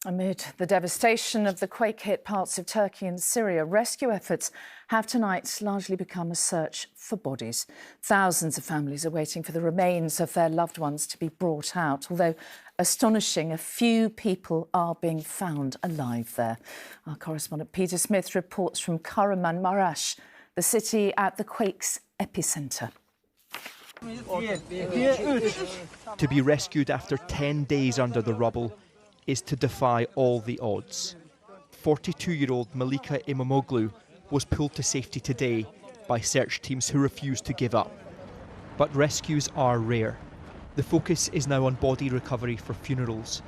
Amid the devastation of the quake-hit parts of Turkey and Syria, rescue efforts have tonight largely become a search for bodies. Thousands of families are waiting for the remains of their loved ones to be brought out, although astonishing, a few people are being found alive there. Our correspondent Peter Smith reports from Kahramanmaras, the city at the quake's epicentre. To be rescued after 10 days under the rubble is to defy all the odds. 42-year-old Malika Imamoglu was pulled to safety today by search teams who refused to give up. But rescues are rare. The focus is now on body recovery for funerals.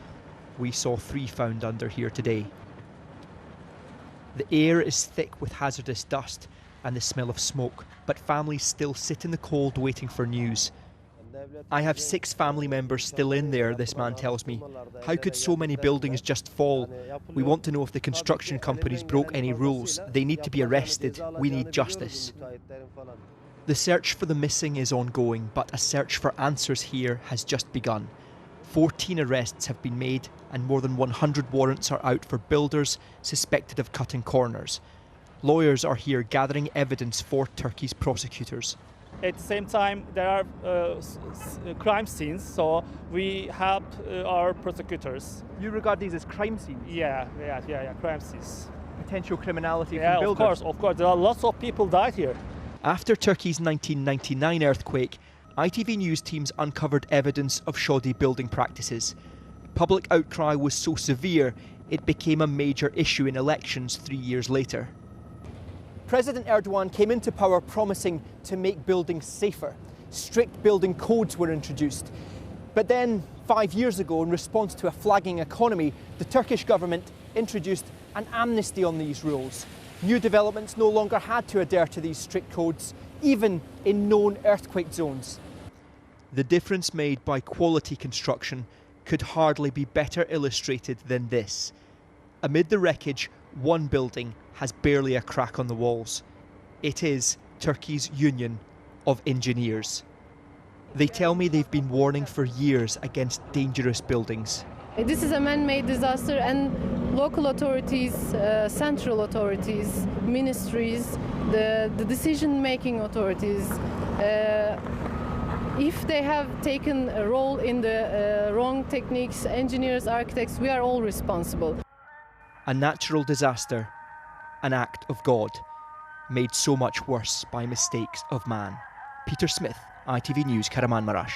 We saw 3 found under here today. The air is thick with hazardous dust and the smell of smoke, but families still sit in the cold waiting for news. I have 6 family members still in there, this man tells me. How could so many buildings just fall? We want to know if the construction companies broke any rules. They need to be arrested. We need justice. The search for the missing is ongoing, but a search for answers here has just begun. 14 arrests have been made and more than 100 warrants are out for builders suspected of cutting corners. Lawyers are here gathering evidence for Turkey's prosecutors. At the same time, there are crime scenes, so we help our prosecutors. You regard these as crime scenes? Yeah, crime scenes. Potential criminality from builders? Yeah, of course. There are lots of people died here. After Turkey's 1999 earthquake, ITV news teams uncovered evidence of shoddy building practices. Public outcry was so severe, it became a major issue in elections 3 years later. President Erdogan came into power promising to make buildings safer. Strict building codes were introduced. But then, 5 years ago, in response to a flagging economy, the Turkish government introduced an amnesty on these rules. New developments no longer had to adhere to these strict codes, even in known earthquake zones. The difference made by quality construction could hardly be better illustrated than this. Amid the wreckage, one building has barely a crack on the walls. It is Turkey's Union of Engineers. They tell me they've been warning for years against dangerous buildings. This is a man-made disaster, and local authorities, central authorities, ministries, the decision-making authorities, if they have taken a role in the wrong techniques, engineers, architects, we are all responsible. A natural disaster, an act of God, made so much worse by mistakes of man. Peter Smith, ITV News, Kahramanmaras.